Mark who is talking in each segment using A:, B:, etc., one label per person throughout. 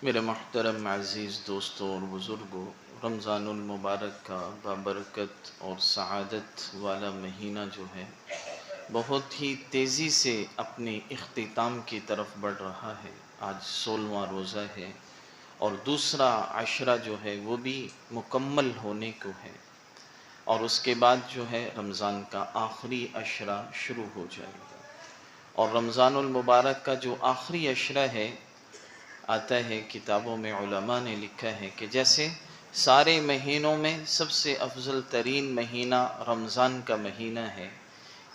A: میرے محترم عزیز دوستوں اور بزرگوں، رمضان المبارک کا بابرکت اور سعادت والا مہینہ جو ہے بہت ہی تیزی سے اپنے اختتام کی طرف بڑھ رہا ہے۔ آج 16واں روزہ ہے اور دوسرا عشرہ جو ہے وہ بھی مکمل ہونے کو ہے، اور اس کے بعد جو ہے رمضان کا آخری عشرہ شروع ہو جائے گا۔ اور رمضان المبارک کا جو آخری عشرہ ہے، آتا ہے کتابوں میں علماء نے لکھا ہے کہ جیسے سارے مہینوں میں سب سے افضل ترین مہینہ رمضان کا مہینہ ہے،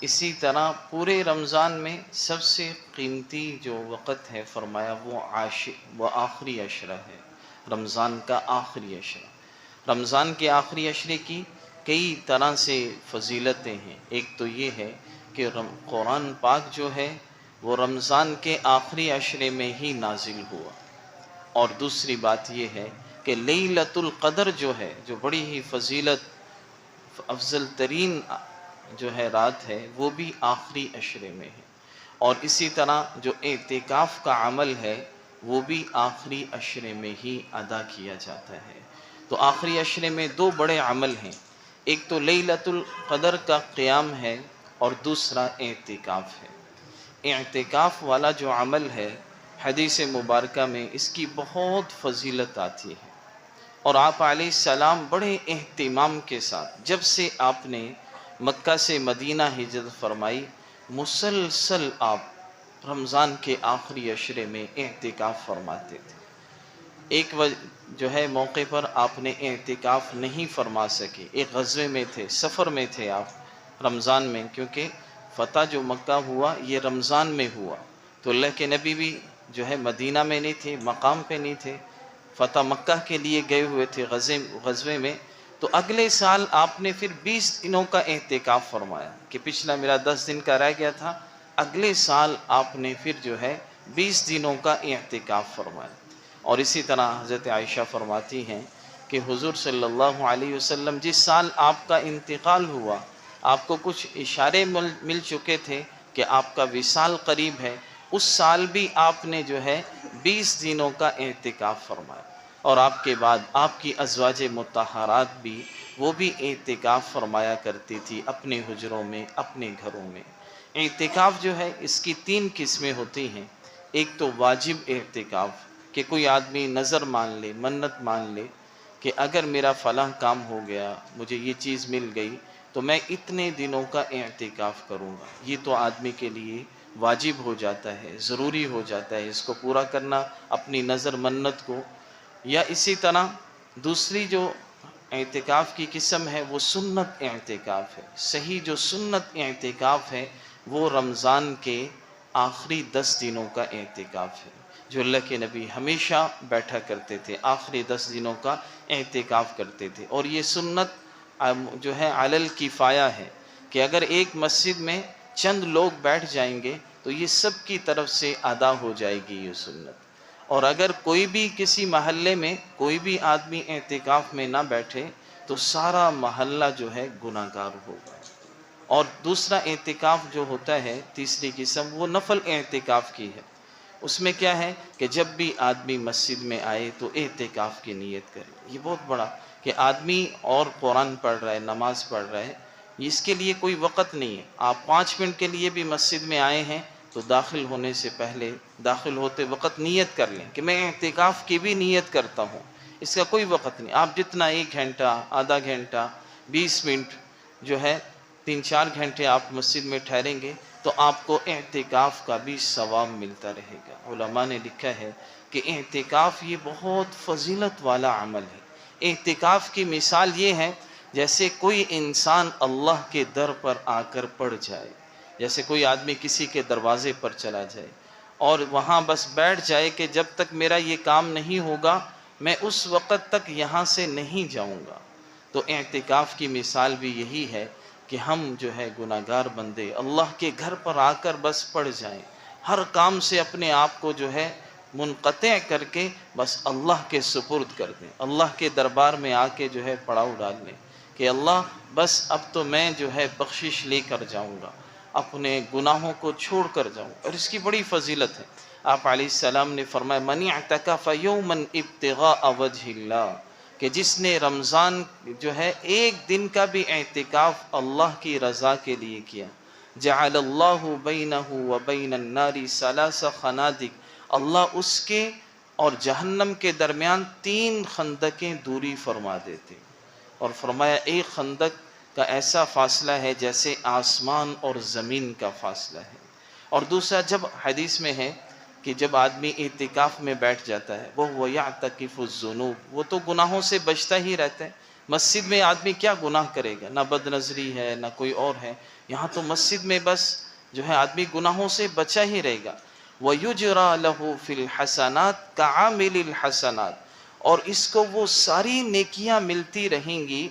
A: اسی طرح پورے رمضان میں سب سے قیمتی جو وقت ہے فرمایا وہ آخری عشرہ ہے، رمضان کا آخری عشرہ۔ رمضان کے آخری عشرے کی کئی طرح سے فضیلتیں ہیں۔ ایک تو یہ ہے کہ قرآن پاک جو ہے وہ رمضان کے آخری عشرے میں ہی نازل ہوا، اور دوسری بات یہ ہے کہ لیلۃ القدر جو ہے، جو بڑی ہی فضیلت افضل ترین جو ہے رات ہے، وہ بھی آخری عشرے میں ہے۔ اور اسی طرح جو اعتکاف کا عمل ہے وہ بھی آخری عشرے میں ہی ادا کیا جاتا ہے۔ تو آخری عشرے میں دو بڑے عمل ہیں، ایک تو لیلۃ القدر کا قیام ہے اور دوسرا اعتکاف ہے۔ اعتکاف والا جو عمل ہے، حدیث مبارکہ میں اس کی بہت فضیلت آتی ہے، اور آپ علیہ السلام بڑے اہتمام کے ساتھ جب سے آپ نے مکہ سے مدینہ ہجرت فرمائی، مسلسل آپ رمضان کے آخری عشرے میں اعتکاف فرماتے تھے۔ ایک جو ہے موقع پر آپ نے اعتکاف نہیں فرما سکے، ایک غزوے میں تھے، سفر میں تھے آپ رمضان میں، کیونکہ فتح جو مکہ ہوا یہ رمضان میں ہوا، تو اللہ کے نبی بھی جو ہے مدینہ میں نہیں تھے، مقام پہ نہیں تھے، فتح مکہ کے لیے گئے ہوئے تھے غزوے میں۔ تو اگلے سال آپ نے پھر 20 دنوں کا اعتکاف فرمایا کہ پچھلا میرا 10 دن کا رہ گیا تھا، اگلے سال آپ نے پھر جو ہے 20 دنوں کا اعتکاف فرمایا۔ اور اسی طرح حضرت عائشہ فرماتی ہیں کہ حضور صلی اللہ علیہ وسلم جس سال آپ کا انتقال ہوا، آپ کو کچھ اشارے مل چکے تھے کہ آپ کا وصال قریب ہے، اس سال بھی آپ نے جو ہے 20 دنوں کا اعتکاف فرمایا، اور آپ کے بعد آپ کی ازواج مطہرات بھی وہ بھی اعتکاف فرمایا کرتی تھی اپنے حجروں میں، اپنے گھروں میں۔ اعتکاف جو ہے اس کی 3 قسمیں ہوتی ہیں۔ ایک تو واجب اعتکاف کہ کوئی آدمی نظر مان لے، منت مان لے کہ اگر میرا فلاں کام ہو گیا، مجھے یہ چیز مل گئی تو میں اتنے دنوں کا اعتکاف کروں گا، یہ تو آدمی کے لیے واجب ہو جاتا ہے، ضروری ہو جاتا ہے اس کو پورا کرنا، اپنی نظر منت کو۔ یا اسی طرح دوسری جو اعتکاف کی قسم ہے وہ سنت اعتکاف ہے۔ صحیح جو سنت اعتکاف ہے وہ رمضان کے آخری 10 دنوں کا اعتکاف ہے، جو اللہ کے نبی ہمیشہ بیٹھا کرتے تھے، آخری 10 دنوں کا اعتکاف کرتے تھے۔ اور یہ سنت جو ہے علی الکفایہ ہے کہ اگر ایک مسجد میں چند لوگ بیٹھ جائیں گے تو یہ سب کی طرف سے ادا ہو جائے گی یہ سنت، اور اگر کوئی بھی کسی محلے میں کوئی بھی آدمی اعتکاف میں نہ بیٹھے تو سارا محلہ جو ہے گناہ گار ہوگا۔ اور دوسرا اعتکاف جو ہوتا ہے، تیسری قسم، وہ نفل اعتکاف کی ہے۔ اس میں کیا ہے کہ جب بھی آدمی مسجد میں آئے تو اعتکاف کی نیت کرے۔ یہ بہت بڑا کہ آدمی اور قرآن پڑھ رہا ہے، نماز پڑھ رہا ہے، اس کے لیے کوئی وقت نہیں ہے۔ آپ 5 منٹ کے لیے بھی مسجد میں آئے ہیں تو داخل ہونے سے پہلے، داخل ہوتے وقت نیت کر لیں کہ میں اعتکاف کی بھی نیت کرتا ہوں۔ اس کا کوئی وقت نہیں، آپ جتنا 1 گھنٹہ، آدھا گھنٹہ، 20 منٹ جو ہے 3-4 گھنٹے آپ مسجد میں ٹھہریں گے تو آپ کو اعتکاف کا بھی ثواب ملتا رہے گا۔ علماء نے لکھا ہے کہ اعتکاف یہ بہت فضیلت والا عمل ہے۔ اعتکاف کی مثال یہ ہے جیسے کوئی انسان اللہ کے در پر آ کر پڑ جائے، جیسے کوئی آدمی کسی کے دروازے پر چلا جائے اور وہاں بس بیٹھ جائے کہ جب تک میرا یہ کام نہیں ہوگا میں اس وقت تک یہاں سے نہیں جاؤں گا۔ تو اعتکاف کی مثال بھی یہی ہے کہ ہم جو ہے گناہ گار بندے اللہ کے گھر پر آ کر بس پڑ جائیں، ہر کام سے اپنے آپ کو جو ہے منقطع کر کے بس اللہ کے سپرد کر دیں، اللہ کے دربار میں آ کے جو ہے پڑاؤ ڈال لیں کہ اللہ بس اب تو میں جو ہے بخشش لے کر جاؤں گا، اپنے گناہوں کو چھوڑ کر جاؤں۔ اور اس کی بڑی فضیلت ہے۔ آپ علیہ السلام نے فرمایا من اعتکف یوما ابتغاء وجہ اللہ، کہ جس نے رمضان جو ہے ایک دن کا بھی اعتکاف اللہ کی رضا کے لیے کیا، جعل اللہ بینہ وبین النار ثلاث خنادق، اللہ اس کے اور جہنم کے درمیان 3 خندقیں دوری فرما دیتے، اور فرمایا ایک خندق کا ایسا فاصلہ ہے جیسے آسمان اور زمین کا فاصلہ ہے۔ اور دوسرا، جب حدیث میں ہے کہ جب آدمی اعتکاف میں بیٹھ جاتا ہے وہ یعتکف الذنوب، وہ تو گناہوں سے بچتا ہی رہتا ہے۔ مسجد میں آدمی کیا گناہ کرے گا، نہ بد نظری ہے نہ کوئی اور ہے، یہاں تو مسجد میں بس جو ہے آدمی گناہوں سے بچا ہی رہے گا۔ وَيُجْرَى لَهُ فِي الْحَسَنَاتِ كَعَامِلِ الْحَسَنَاتِ، اور اس کو وہ ساری نیکیاں ملتی رہیں گی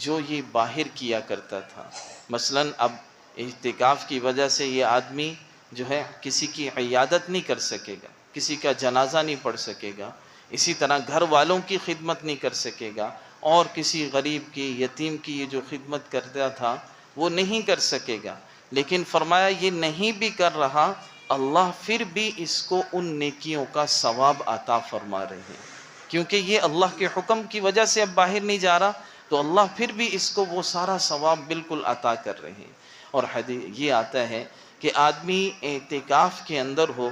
A: جو یہ باہر کیا کرتا تھا۔ مثلا اب اعتکاف کی وجہ سے یہ آدمی جو ہے کسی کی عیادت نہیں کر سکے گا، کسی کا جنازہ نہیں پڑھ سکے گا، اسی طرح گھر والوں کی خدمت نہیں کر سکے گا، اور کسی غریب کی یتیم کی یہ جو خدمت کرتا تھا وہ نہیں کر سکے گا۔ لیکن فرمایا یہ نہیں بھی کر رہا، اللہ پھر بھی اس کو ان نیکیوں کا ثواب عطا فرما رہے ہیں، کیونکہ یہ اللہ کے حکم کی وجہ سے اب باہر نہیں جا رہا، تو اللہ پھر بھی اس کو وہ سارا ثواب بالکل عطا کر رہے ہیں۔ اور حدیث یہ آتا ہے کہ آدمی اعتکاف کے اندر ہو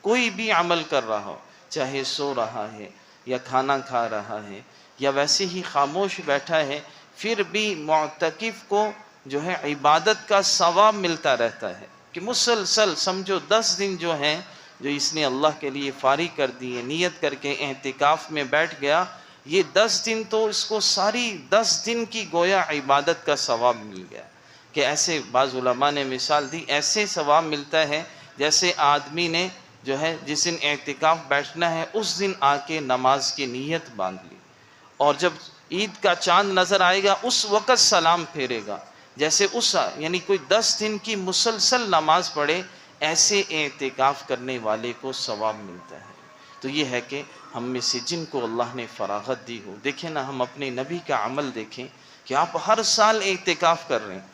A: کوئی بھی عمل کر رہا ہو، چاہے سو رہا ہے یا کھانا کھا رہا ہے یا ویسے ہی خاموش بیٹھا ہے، پھر بھی معتکف کو جو ہے عبادت کا ثواب ملتا رہتا ہے، کہ مسلسل سمجھو 10 دن جو ہیں جو اس نے اللہ کے لیے فارغ کر دیے، نیت کر کے اعتکاف میں بیٹھ گیا، یہ 10 دن تو اس کو ساری 10 دن کی گویا عبادت کا ثواب مل گیا۔ کہ ایسے بعض علماء نے مثال دی، ایسے ثواب ملتا ہے جیسے آدمی نے جو ہے جس دن اعتکاف بیٹھنا ہے اس دن آ کے نماز کی نیت باندھ لی، اور جب عید کا چاند نظر آئے گا اس وقت سلام پھیرے گا، جیسے اس یعنی کوئی 10 دن کی مسلسل نماز پڑھے، ایسے اعتکاف کرنے والے کو ثواب ملتا ہے۔ تو یہ ہے کہ ہم میں سے جن کو اللہ نے فراغت دی ہو، دیکھیں نا ہم اپنے نبی کا عمل دیکھیں کہ آپ ہر سال اعتکاف کر رہے ہیں،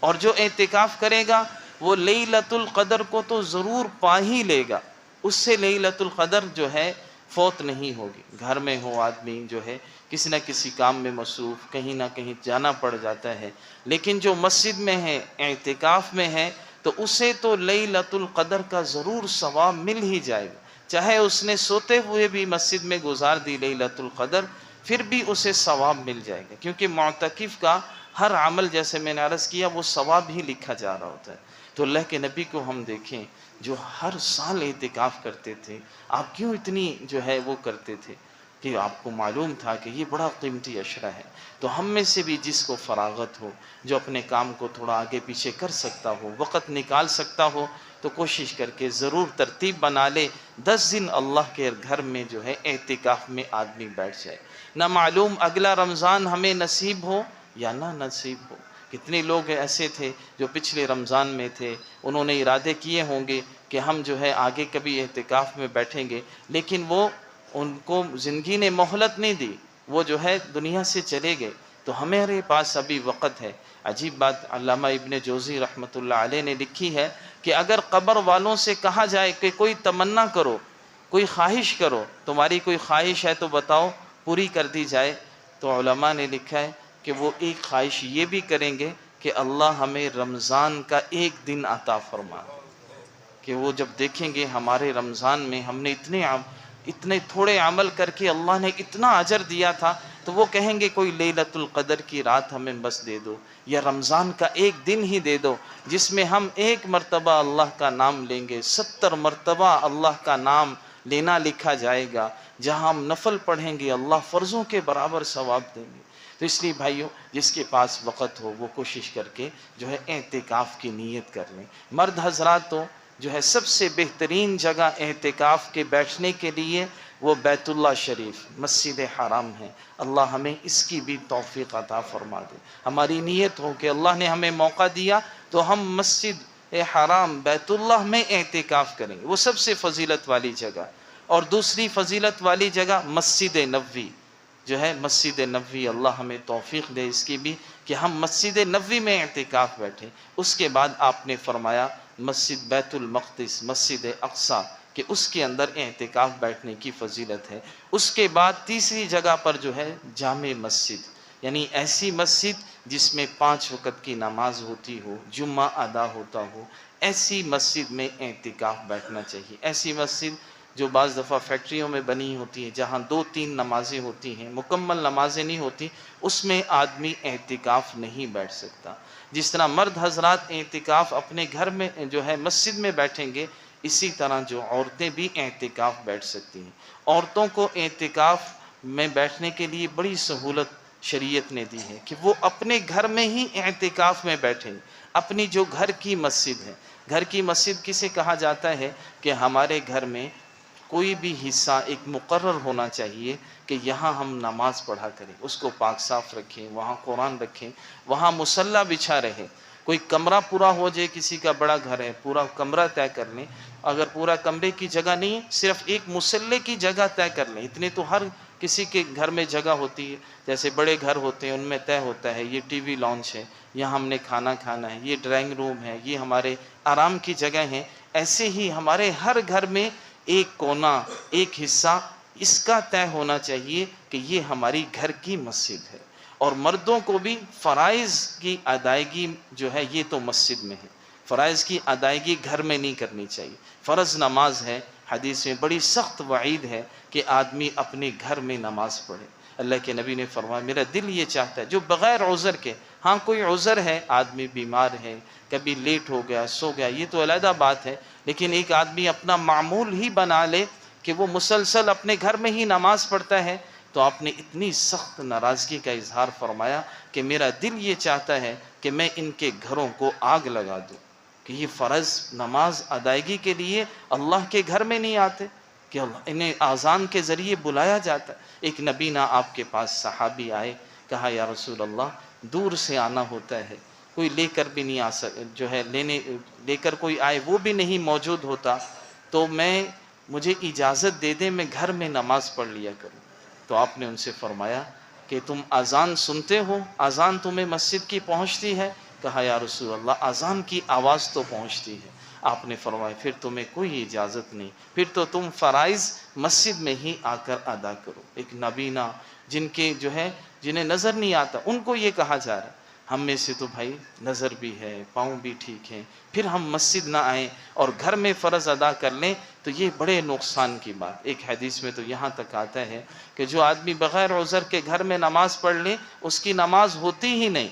A: اور جو اعتکاف کرے گا وہ لیلۃ القدر کو تو ضرور پا ہی لے گا، اس سے لیلۃ القدر جو ہے فوت نہیں ہوگی۔ گھر میں ہو آدمی جو ہے کسی نہ کسی کام میں مصروف، کہیں نہ کہیں جانا پڑ جاتا ہے، لیکن جو مسجد میں ہے اعتکاف میں ہے تو اسے تو لیلۃ القدر کا ضرور ثواب مل ہی جائے گا، چاہے اس نے سوتے ہوئے بھی مسجد میں گزار دی لیلۃ القدر، پھر بھی اسے ثواب مل جائے گا، کیونکہ معتکف کا ہر عمل جیسے میں نے عرض کیا وہ ثواب ہی لکھا جا رہا ہوتا ہے۔ تو اللہ کے نبی کو ہم دیکھیں جو ہر سال اعتکاف کرتے تھے، آپ کیوں اتنی جو ہے وہ کرتے تھے؟ کہ آپ کو معلوم تھا کہ یہ بڑا قیمتی عشرہ ہے۔ تو ہم میں سے بھی جس کو فراغت ہو، جو اپنے کام کو تھوڑا آگے پیچھے کر سکتا ہو، وقت نکال سکتا ہو، تو کوشش کر کے ضرور ترتیب بنا لے، 10 دن اللہ کے گھر میں جو ہے اعتکاف میں آدمی بیٹھ جائے۔ نہ معلوم اگلا رمضان ہمیں نصیب ہو یا نہ نصیب ہو۔ کتنے لوگ ایسے تھے جو پچھلے رمضان میں تھے، انہوں نے ارادے کیے ہوں گے کہ ہم جو ہے آگے کبھی اعتکاف میں بیٹھیں گے، لیکن وہ ان کو زندگی نے مہلت نہیں دی، وہ جو ہے دنیا سے چلے گئے۔ تو ہمارے پاس ابھی وقت ہے۔ عجیب بات علامہ ابن جوزی رحمۃ اللہ علیہ نے لکھی ہے کہ اگر قبر والوں سے کہا جائے کہ کوئی تمنا کرو، کوئی خواہش کرو، تمہاری کوئی خواہش ہے تو بتاؤ، پوری کر دی جائے، تو علماء نے لکھا ہے کہ وہ ایک خواہش یہ بھی کریں گے کہ اللہ ہمیں رمضان کا ایک دن عطا فرما، کہ وہ جب دیکھیں گے ہمارے رمضان میں ہم نے اتنے تھوڑے عمل کر کے اللہ نے اتنا اجر دیا تھا، تو وہ کہیں گے کوئی لیلۃ القدر کی رات ہمیں بس دے دو، یا رمضان کا ایک دن ہی دے دو جس میں ہم 1 مرتبہ اللہ کا نام لیں گے، 70 مرتبہ اللہ کا نام لینا لکھا جائے گا، جہاں ہم نفل پڑھیں گے اللہ فرضوں کے برابر ثواب دیں گے۔ تو اس لیے بھائیوں، جس کے پاس وقت ہو وہ کوشش کر کے جو ہے اعتکاف کی نیت کر لیں۔ مرد حضرات تو جو ہے سب سے بہترین جگہ اعتکاف کے بیٹھنے کے لیے وہ بیت اللہ شریف، مسجد حرام ہے۔ اللہ ہمیں اس کی بھی توفیق عطا فرما دے۔ ہماری نیت ہو کہ اللہ نے ہمیں موقع دیا تو ہم مسجد حرام بیت اللہ میں اعتکاف کریں گے، وہ سب سے فضیلت والی جگہ۔ اور دوسری فضیلت والی جگہ مسجد نبوی جو ہے، مسجد نبوی اللہ ہمیں توفیق دے اس کی بھی کہ ہم مسجد نبوی میں اعتکاف بیٹھیں۔ اس کے بعد آپ نے فرمایا مسجد بیت المقدس، مسجد اقصی، کہ اس کے اندر اعتکاف بیٹھنے کی فضیلت ہے۔ اس کے بعد تیسری جگہ پر جو ہے جامع مسجد، یعنی ایسی مسجد جس میں 5 وقت کی نماز ہوتی ہو، جمعہ ادا ہوتا ہو، ایسی مسجد میں اعتکاف بیٹھنا چاہیے۔ ایسی مسجد جو بعض دفعہ فیکٹریوں میں بنی ہوتی ہے، جہاں 2-3 نمازیں ہوتی ہیں، مکمل نمازیں نہیں ہوتی، اس میں آدمی اعتکاف نہیں بیٹھ سکتا۔ جس طرح مرد حضرات اعتکاف اپنے گھر میں جو ہے مسجد میں بیٹھیں گے، اسی طرح جو عورتیں بھی اعتکاف بیٹھ سکتی ہیں۔ عورتوں کو اعتکاف میں بیٹھنے کے لیے بڑی سہولت شریعت نے دی ہے کہ وہ اپنے گھر میں ہی اعتکاف میں بیٹھیں، اپنی جو گھر کی مسجد ہے۔ گھر کی مسجد کسے کہا جاتا ہے کہ ہمارے گھر میں کوئی بھی حصہ ایک مقرر ہونا چاہیے کہ یہاں ہم نماز پڑھا کریں، اس کو پاک صاف رکھیں، وہاں قرآن رکھیں، وہاں مصلی بچھا رہے۔ کوئی کمرہ پورا ہو جائے، کسی کا بڑا گھر ہے، پورا کمرہ طے کر لیں، اگر پورا کمرے کی جگہ نہیں، صرف ایک مصلی کی جگہ طے کر لیں۔ اتنے تو ہر کسی کے گھر میں جگہ ہوتی ہے، جیسے بڑے گھر ہوتے ہیں ان میں طے ہوتا ہے یہ ٹی وی لانچ ہے، یہاں ہم نے کھانا کھانا ہے، یہ ڈرائنگ روم ہے، یہ ہمارے آرام کی جگہ ہیں۔ ایسے ہی ہمارے ہر گھر میں ایک کونا، ایک حصہ اس کا طے ہونا چاہیے کہ یہ ہماری گھر کی مسجد ہے۔ اور مردوں کو بھی فرائض کی ادائیگی جو ہے یہ تو مسجد میں ہے، فرائض کی ادائیگی گھر میں نہیں کرنی چاہیے۔ فرض نماز ہے، حدیث میں بڑی سخت وعید ہے کہ آدمی اپنے گھر میں نماز پڑھے۔ اللہ کے نبی نے فرمایا میرا دل یہ چاہتا ہے، جو بغیر عذر کے، ہاں کوئی عذر ہے، آدمی بیمار ہے، کبھی لیٹ ہو گیا، سو گیا، یہ تو علیحدہ بات ہے، لیکن ایک آدمی اپنا معمول ہی بنا لے کہ وہ مسلسل اپنے گھر میں ہی نماز پڑھتا ہے، تو آپ نے اتنی سخت ناراضگی کا اظہار فرمایا کہ میرا دل یہ چاہتا ہے کہ میں ان کے گھروں کو آگ لگا دوں، کہ یہ فرض نماز ادائیگی کے لیے اللہ کے گھر میں نہیں آتے، کہ انہیں اذان کے ذریعے بلایا جاتا ہے۔ ایک نبینا آپ کے پاس صحابی آئے، کہا یا رسول اللہ دور سے آنا ہوتا ہے، کوئی لے کر بھی نہیں آ جو ہے لے کر کوئی آئے وہ بھی نہیں موجود ہوتا، تو مجھے اجازت دے دیں میں گھر میں نماز پڑھ لیا کروں۔ تو آپ نے ان سے فرمایا کہ تم اذان سنتے ہو، اذان تمہیں مسجد کی پہنچتی ہے؟ کہا یا رسول اللہ اذان کی آواز تو پہنچتی ہے۔ آپ نے فرمایا پھر تمہیں کوئی اجازت نہیں، پھر تو تم فرائض مسجد میں ہی آ کر ادا کرو۔ ایک نبینا جنہیں نظر نہیں آتا ان کو یہ کہا جا رہا ہے، ہم میں سے تو بھائی نظر بھی ہے، پاؤں بھی ٹھیک ہیں، پھر ہم مسجد نہ آئیں اور گھر میں فرض ادا کر لیں تو یہ بڑے نقصان کی بات۔ ایک حدیث میں تو یہاں تک آتا ہے کہ جو آدمی بغیر عذر کے گھر میں نماز پڑھ لے اس کی نماز ہوتی ہی نہیں،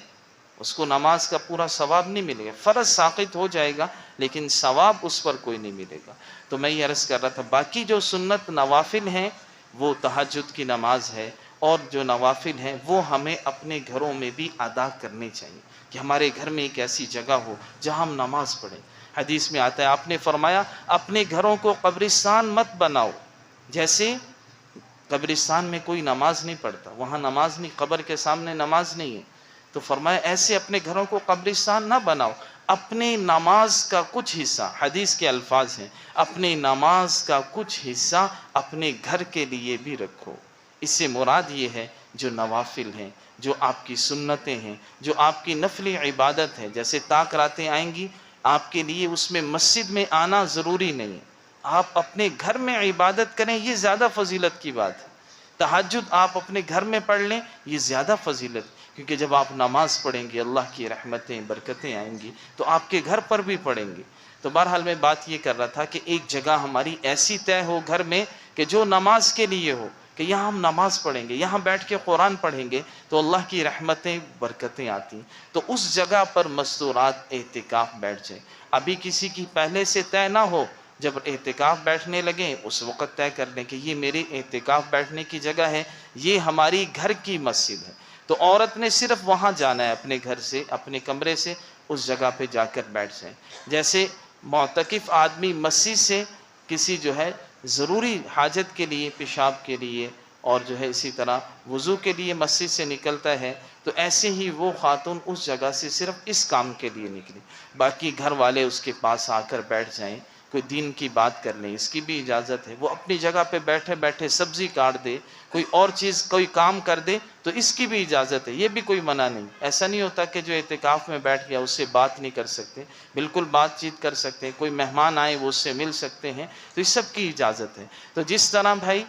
A: اس کو نماز کا پورا ثواب نہیں ملے گا، فرض ساقط ہو جائے گا لیکن ثواب اس پر کوئی نہیں ملے گا۔ تو میں یہ عرض کر رہا تھا باقی جو سنت نوافل ہیں وہ تہجد کی نماز ہے، اور جو نوافل ہیں وہ ہمیں اپنے گھروں میں بھی ادا کرنے چاہیے، کہ ہمارے گھر میں ایک ایسی جگہ ہو جہاں ہم نماز پڑھیں۔ حدیث میں آتا ہے آپ نے فرمایا اپنے گھروں کو قبرستان مت بناؤ، جیسے قبرستان میں کوئی نماز نہیں پڑھتا، وہاں نماز نہیں، قبر کے سامنے نماز نہیں ہے، تو فرمایا ایسے اپنے گھروں کو قبرستان نہ بناؤ، اپنے نماز کا کچھ حصہ، حدیث کے الفاظ ہیں، اپنے نماز کا کچھ حصہ اپنے گھر کے لیے بھی رکھو۔ اس سے مراد یہ ہے جو نوافل ہیں، جو آپ کی سنتیں ہیں، جو آپ کی نفلی عبادت ہے، جیسے طاق راتیں آئیں گی آپ کے لیے اس میں مسجد میں آنا ضروری نہیں ہے، آپ اپنے گھر میں عبادت کریں، یہ زیادہ فضیلت کی بات ہے۔ تہجد آپ اپنے گھر میں پڑھ لیں، یہ زیادہ فضیلت، کیونکہ جب آپ نماز پڑھیں گے اللہ کی رحمتیں برکتیں آئیں گی تو آپ کے گھر پر بھی پڑھیں گے۔ تو بہرحال میں بات یہ کر رہا تھا کہ ایک جگہ ہماری ایسی طے ہو گھر میں کہ جو نماز کے لیے ہو، کہ یہاں ہم نماز پڑھیں گے، یہاں بیٹھ کے قرآن پڑھیں گے تو اللہ کی رحمتیں برکتیں آتی، تو اس جگہ پر مستورات اعتکاف بیٹھ جائیں۔ ابھی کسی کی پہلے سے طے نہ ہو، جب اعتکاف بیٹھنے لگیں اس وقت طے کر لیں کہ یہ میری اعتکاف بیٹھنے کی جگہ ہے، یہ ہماری گھر کی مسجد ہے، تو عورت نے صرف وہاں جانا ہے، اپنے گھر سے، اپنے کمرے سے اس جگہ پہ جا کر بیٹھ جائیں۔ جیسے معتکف آدمی مسجد سے کسی ضروری حاجت کے لیے، پیشاب کے لیے اور اسی طرح وضو کے لیے مسجد سے نکلتا ہے، تو ایسے ہی وہ خاتون اس جگہ سے صرف اس کام کے لیے نکلی، باقی گھر والے اس کے پاس آ کر بیٹھ جائیں، کوئی دین کی بات کر لیں، اس کی بھی اجازت ہے۔ وہ اپنی جگہ پہ بیٹھے بیٹھے سبزی کاٹ دے، کوئی اور چیز کوئی کام کر دے تو اس کی بھی اجازت ہے، یہ بھی کوئی منع نہیں۔ ایسا نہیں ہوتا کہ جو اعتکاف میں بیٹھ گیا اس سے بات نہیں کر سکتے، بالکل بات چیت کر سکتے ہیں، کوئی مہمان آئے وہ اس سے مل سکتے ہیں، تو اس سب کی اجازت ہے۔ تو جس طرح بھائی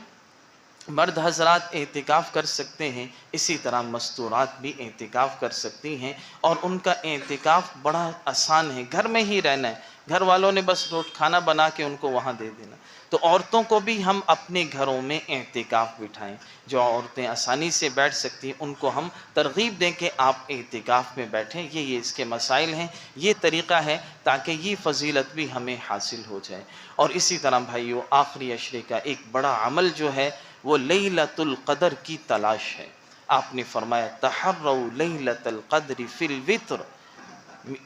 A: مرد حضرات اعتکاف کر سکتے ہیں، اسی طرح مستورات بھی اعتکاف کر سکتی ہیں، اور ان کا اعتکاف بڑا آسان ہے، گھر میں ہی رہنا ہے، گھر والوں نے بس کھانا بنا کے ان کو وہاں دے دینا۔ تو عورتوں کو بھی ہم اپنے گھروں میں اعتکاف بٹھائیں، جو عورتیں آسانی سے بیٹھ سکتی ہیں ان کو ہم ترغیب دیں کہ آپ اعتکاف میں بیٹھیں، یہ اس کے مسائل ہیں، یہ طریقہ ہے تاکہ یہ فضیلت بھی ہمیں حاصل ہو جائے۔ اور اسی طرح بھائیو آخری عشرے کا ایک بڑا عمل جو ہے وہ لیلۃ القدر کی تلاش ہے۔ آپ نے فرمایا تحروا لیلۃ القدر فی الوتر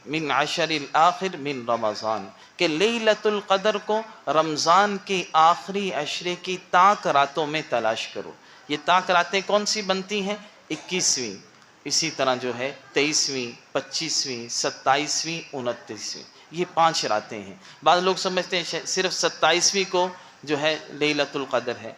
A: من عشر الاخر من رمضان، کہ لیلۃ القدر کو رمضان کی آخری عشرے کی تاک راتوں میں تلاش کرو۔ یہ تاک راتیں کون سی بنتی ہیں؟ 21ویں، اسی طرح جو ہے 23ویں، 25ویں، 27ویں، 29ویں، یہ 5 راتیں ہیں۔ بعض لوگ سمجھتے ہیں صرف 27ویں کو جو ہے لیلۃ القدر ہے،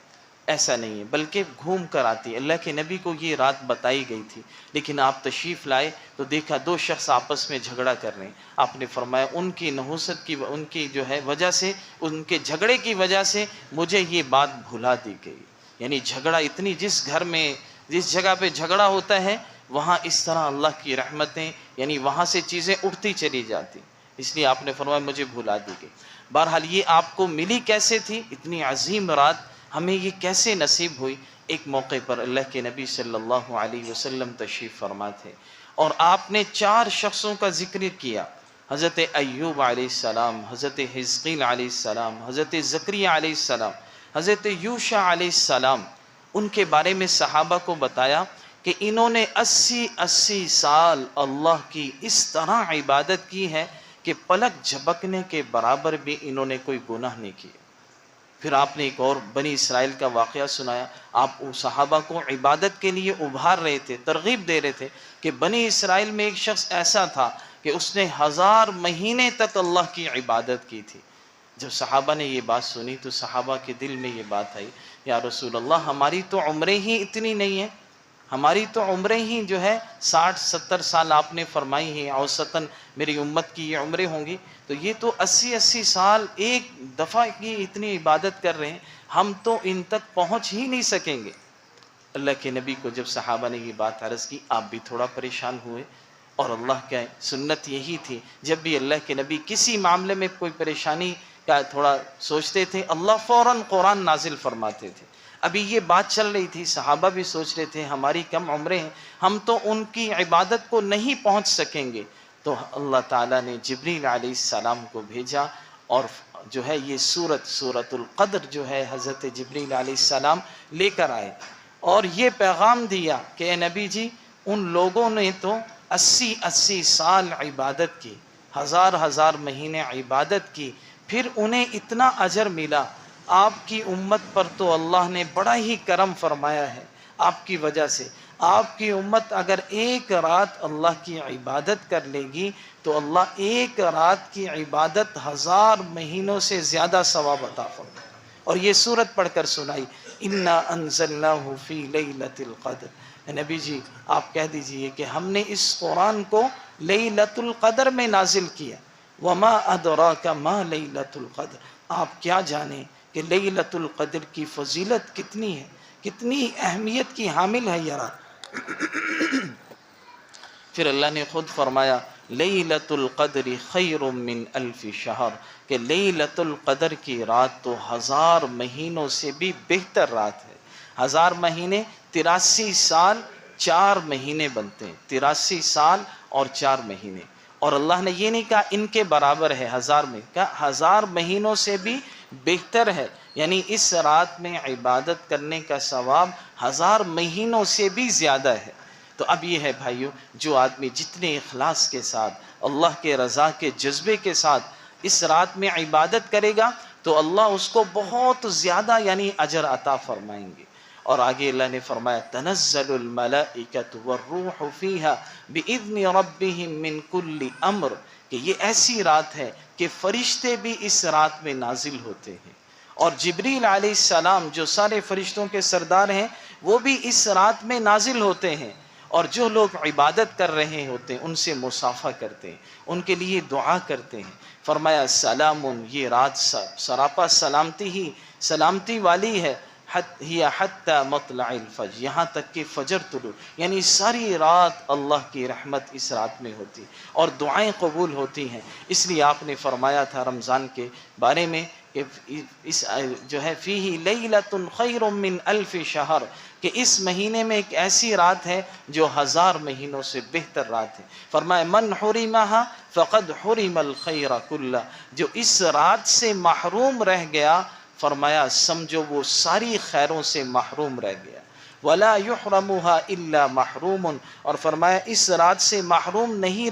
A: ایسا نہیں ہے، بلکہ گھوم کر آتی ہے۔ اللہ کے نبی کو یہ رات بتائی گئی تھی، لیکن آپ تشریف لائے تو دیکھا 2 شخص آپس میں جھگڑا کر رہے ہیں۔ آپ نے فرمایا ان کی نحوست کی، ان کی جو ہے وجہ سے، ان کے جھگڑے کی وجہ سے مجھے یہ بات بھلا دی گئی۔ یعنی جھگڑا اتنی، جس گھر میں جس جگہ پہ جھگڑا ہوتا ہے وہاں اس طرح اللہ کی رحمتیں، یعنی وہاں سے چیزیں اٹھتی چلی جاتی، اس لیے آپ نے فرمایا مجھے بھلا دی گئی۔ بہرحال یہ آپ کو ملی کیسے تھی؟ اتنی عظیم رات ہمیں یہ کیسے نصیب ہوئی؟ ایک موقع پر اللہ کے نبی صلی اللہ علیہ وسلم تشریف فرما تھے، اور آپ نے 4 شخصوں کا ذکر کیا، حضرت ایوب علیہ السلام، حضرت حزقیل علیہ السلام، حضرت زکریا علیہ السلام، حضرت یوشع علیہ السلام۔ ان کے بارے میں صحابہ کو بتایا کہ انہوں نے 80 سال اللہ کی اس طرح عبادت کی ہے کہ پلک جھپکنے کے برابر بھی انہوں نے کوئی گناہ نہیں کیا۔ پھر آپ نے ایک اور بنی اسرائیل کا واقعہ سنایا، آپ صحابہ کو عبادت کے لیے ابھار رہے تھے، ترغیب دے رہے تھے کہ بنی اسرائیل میں ایک شخص ایسا تھا کہ اس نے 1000 مہینے تک اللہ کی عبادت کی تھی۔ جب صحابہ نے یہ بات سنی تو صحابہ کے دل میں یہ بات آئی، یا رسول اللہ ہماری تو عمریں ہی اتنی نہیں ہیں، ہماری تو عمریں ہی جو ہے 60-70 سال آپ نے فرمائی ہیں اوسطاً میری امت کی یہ عمریں ہوں گی، تو یہ تو 80 سال ایک دفعہ کی اتنی عبادت کر رہے ہیں، ہم تو ان تک پہنچ ہی نہیں سکیں گے۔ اللہ کے نبی کو جب صحابہ نے یہ بات عرض کی، آپ بھی تھوڑا پریشان ہوئے، اور اللہ کا سنت یہی تھی، جب بھی اللہ کے نبی کسی معاملے میں کوئی پریشانی کا تھوڑا سوچتے تھے اللہ فوراً قرآن نازل فرماتے تھے۔ ابھی یہ بات چل رہی تھی، صحابہ بھی سوچ رہے تھے ہماری کم عمریں ہیں، ہم تو ان کی عبادت کو نہیں پہنچ سکیں گے، تو اللہ تعالیٰ نے جبریل علیہ السلام کو بھیجا، اور جو ہے یہ سورۃ القدر جو ہے حضرت جبریل علیہ السلام لے کر آئے، اور یہ پیغام دیا کہ اے نبی جی، ان لوگوں نے تو 80 سال عبادت کی، 1000 مہینے عبادت کی، پھر انہیں اتنا اجر ملا، آپ کی امت پر تو اللہ نے بڑا ہی کرم فرمایا ہے آپ کی وجہ سے۔ آپ کی امت اگر ایک رات اللہ کی عبادت کر لے گی تو اللہ ایک رات کی عبادت 1000 مہینوں سے زیادہ ثواب عطا فرمائے۔ اور یہ سورت پڑھ کر سنائی، انا انزلناہ فی لیلۃ القدر۔ نبی جی آپ کہہ دیجئے کہ ہم نے اس قرآن کو لیلۃ القدر میں نازل کیا، وما ادراک ما لیلۃ القدر، آپ کیا جانیں کہ لیلۃ القدر کی فضیلت کتنی ہے، کتنی اہمیت کی حامل ہے یہ رات۔ پھر اللہ نے خود فرمایا لیلۃ القدر خیر من 1000 شہر، کہ لیلۃ القدر کی رات تو 1000 مہینوں سے بھی بہتر رات ہے۔ 1000 مہینے 83 سال 4 مہینے بنتے ہیں، 83 سال اور 4 مہینے، اور اللہ نے یہ نہیں کہا ان کے برابر ہے 1000 میں، کہا 1000 مہینوں سے بھی بہتر ہے، یعنی اس رات میں عبادت کرنے کا ثواب 1000 مہینوں سے بھی زیادہ ہے۔ تو اب یہ ہے بھائیو، جو آدمی جتنے اخلاص کے ساتھ اللہ کے رضا کے جذبے کے ساتھ اس رات میں عبادت کرے گا تو اللہ اس کو بہت زیادہ یعنی اجر عطا فرمائیں گے۔ اور آگے اللہ نے فرمایا تنزل الملائکۃ والروح فیہا باذن ربہم من کل امر، کہ یہ ایسی رات ہے کہ فرشتے بھی اس رات میں نازل ہوتے ہیں، اور جبریل علیہ السلام جو سارے فرشتوں کے سردار ہیں وہ بھی اس رات میں نازل ہوتے ہیں، اور جو لوگ عبادت کر رہے ہوتے ہیں ان سے مصافحہ کرتے ہیں، ان کے لیے دعا کرتے ہیں۔ فرمایا سلام، یہ رات سراپا سلامتی والی ہے، حتی مطلع الفجر، یہاں تک کہ فجر طلوع، یعنی ساری رات اللہ کی رحمت اس رات میں ہوتی اور دعائیں قبول ہوتی ہیں۔ اس لیے آپ نے فرمایا تھا رمضان کے بارے میں کہ اس جو ہے فیہ لیلۃ خیر من الف شہر، کہ اس مہینے میں ایک ایسی رات ہے جو 1000 مہینوں سے بہتر رات ہے۔ فرمایا من حرمہا فقد حرم الخیر کلہ، جو اس رات سے محروم رہ گیا فرمایا سمجھو وہ ساری خیروں سے محروم رہ گیا۔ ولا یحرمها الا محروم، اور فرمایا اس رات سے محروم نہیں رہ